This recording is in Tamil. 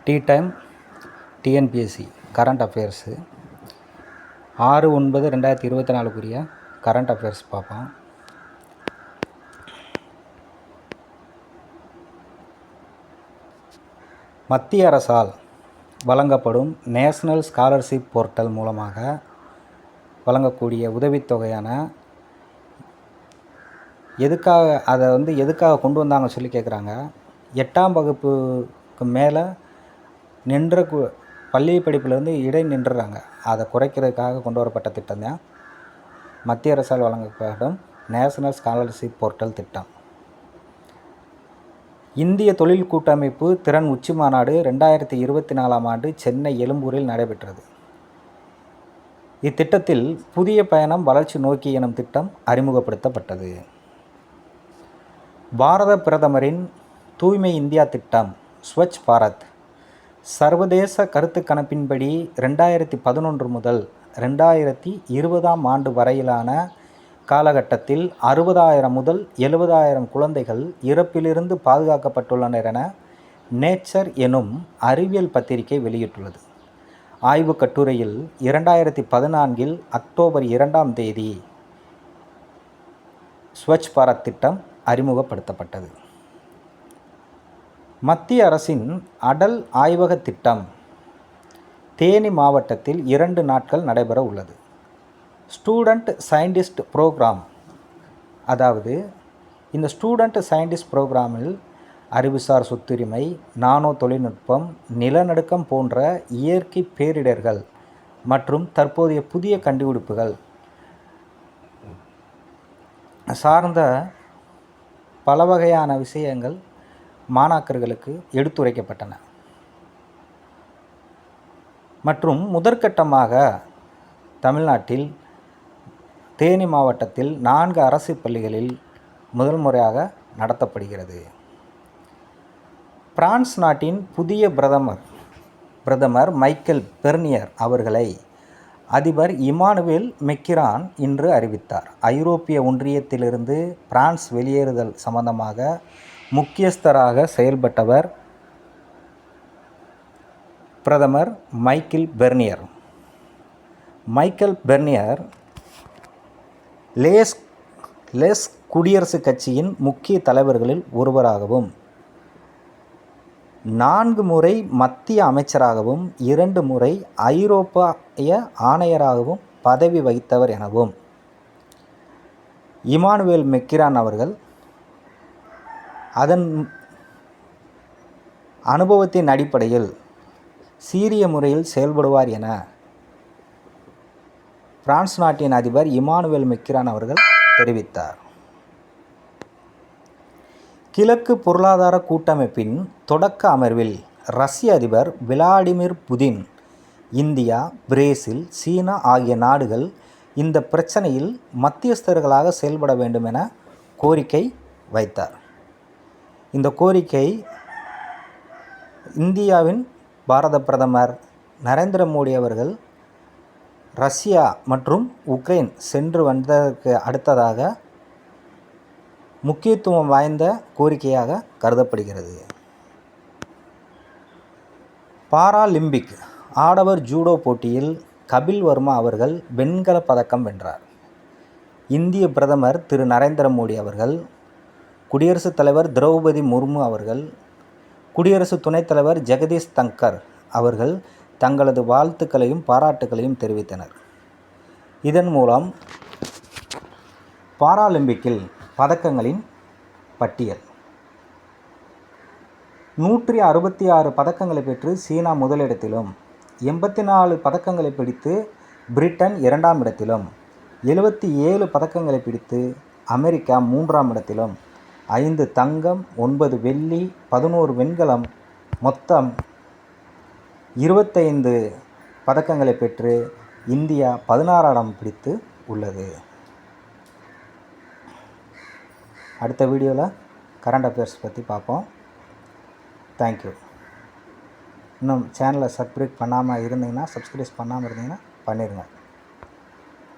Tea time TNPSC current affairs 6/9/2024 current affairs பார்ப்போம். மத்திய அரசால் வழங்கப்படும் நேஷனல் ஸ்காலர்ஷிப் போர்ட்டல் மூலமாக வழங்கக்கூடிய உதவித்தொகையான எதுக்காக கொண்டு வந்தாங்கன்னு சொல்லி கேட்குறாங்க. 8ஆம் வகுப்புக்கு மேலே நின்ற பள்ளி படிப்பிலேருந்து நின்றுறாங்க. அதை குறைக்கிறதுக்காக கொண்டு வரப்பட்ட திட்டம் தான் மத்திய அரசால் வழங்கப்படும் நேஷனல் ஸ்காலர்ஷிப் போர்ட்டல் திட்டம். இந்திய தொழில் கூட்டமைப்பு திறன் உச்சி மாநாடு 2024ஆம் ஆண்டு சென்னை எழும்பூரில் நடைபெற்றது. இத்திட்டத்தில் புதிய பயணம் வளர்ச்சி நோக்கி எனும் திட்டம் அறிமுகப்படுத்தப்பட்டது. பாரத பிரதமரின் தூய்மை இந்தியா திட்டம் ஸ்வச் பாரத் சர்வதேச கருத்து கணிப்பின்படி 2011 முதல் 2020ஆம் ஆண்டு வரையிலான காலகட்டத்தில் 60,000 முதல் 70,000 குழந்தைகள் இறப்பிலிருந்து பாதுகாக்கப்பட்டுள்ளனர் என நேச்சர் எனும் அறிவியல் பத்திரிகை வெளியிட்டுள்ளது. ஆய்வுக் கட்டுரையில் 2014 அக்டோபர் 2ஆம் தேதி ஸ்வச் பாரத் திட்டம் அறிமுகப்படுத்தப்பட்டது. மத்திய அரசின் அடல் ஆய்வக திட்டம் தேனி மாவட்டத்தில் 2 நாட்கள் நடைபெற உள்ளது. ஸ்டூடெண்ட் சயின்டிஸ்ட் ப்ரோக்ராம், அதாவது இந்த ஸ்டூடெண்ட் சயின்டிஸ்ட் ப்ரோக்ராமில் அறிவுசார் சொத்துரிமை, நானோ தொழில்நுட்பம், நிலநடுக்கம் போன்ற இயற்கை பேரிடர்கள் மற்றும் தற்போதைய புதிய கண்டுபிடிப்புகள் சார்ந்த பல வகையான விஷயங்கள் மாணாக்கர்களுக்கு எடுத்துரைக்கப்பட்டன. மற்றும் முதற்கட்டமாக தமிழ்நாட்டில் தேனி மாவட்டத்தில் 4 அரசு பள்ளிகளில் முதல் முறையாக நடத்தப்படுகிறது. பிரான்ஸ் நாட்டின் புதிய பிரதமர் மைக்கேல் பெர்னியர் அவர்களை அதிபர் இமானுவேல் மெக்ரான் இன்று அறிவித்தார். ஐரோப்பிய ஒன்றியத்திலிருந்து பிரான்ஸ் வெளியேறுதல் சம்பந்தமாக முக்கியஸ்தராக செயல்பட்டவர் பிரதமர் மைக்கேல் பெர்னியர் லேஸ் குடியரசுக் கட்சியின் முக்கிய தலைவர்களில் ஒருவராகவும் 4 முறை மத்திய அமைச்சராகவும் 2 முறை ஐரோப்பிய ஆணையராகவும் பதவி வகித்தவர் எனவும் இமானுவேல் மெக்ரான் அவர்கள் அதன் அனுபவத்தின் அடிப்படையில் சீரிய முறையில் செயல்படுவார் என பிரான்ஸ் நாட்டின் அதிபர் இமானுவேல் மெக்ரான் அவர்கள் தெரிவித்தார். கிழக்கு பொருளாதார கூட்டமைப்பின் தொடக்க அமர்வில் ரஷ்ய அதிபர் விளாடிமிர் புதின் இந்தியா, பிரேசில், சீனா ஆகிய நாடுகள் இந்த பிரச்சனையில் மத்தியஸ்தர்களாக செயல்பட வேண்டும் என கோரிக்கை வைத்தார். இந்த கோரிக்கை இந்தியாவின் பாரத பிரதமர் நரேந்திர மோடி அவர்கள் ரஷ்யா மற்றும் உக்ரைன் சென்று வந்ததற்கு அடுத்ததாக முக்கியத்துவம் வாய்ந்த கோரிக்கையாக கருதப்படுகிறது. பாராலிம்பிக் ஆடவர் ஜூடோ போட்டியில் கபில் வர்மா அவர்கள் வெண்கலப் பதக்கம் வென்றார். இந்திய பிரதமர் திரு நரேந்திர மோடி அவர்கள், குடியரசுத் தலைவர் திரௌபதி முர்மு அவர்கள், குடியரசு துணைத் தலைவர் ஜெகதீஷ் தங்கர் அவர்கள் தங்களது வாழ்த்துக்களையும் பாராட்டுகளையும் தெரிவித்தனர். இதன் மூலம் பாராலிம்பிக்கில் பதக்கங்களின் பட்டியல் 166 பதக்கங்களை பெற்று சீனா முதலிடத்திலும், 84 பதக்கங்களை பிடித்து பிரிட்டன் 2ஆம் இடத்திலும், 77 பதக்கங்களை பிடித்து அமெரிக்கா 3ஆம் இடத்திலும், 5 தங்கம், 9 வெள்ளி, 11 வெண்கலம், மொத்தம் 25 பதக்கங்களை பெற்று இந்தியா 16ஆம் இடம் பிடித்து உள்ளது. அடுத்த வீடியோவில் கரண்ட் அஃபேர்ஸ் பற்றி பார்ப்போம். தேங்க்யூ. இன்னும் சேனலை சப்ஸ்கிரைப் பண்ணாமல் இருந்தீங்கன்னா பண்ணிடுங்க.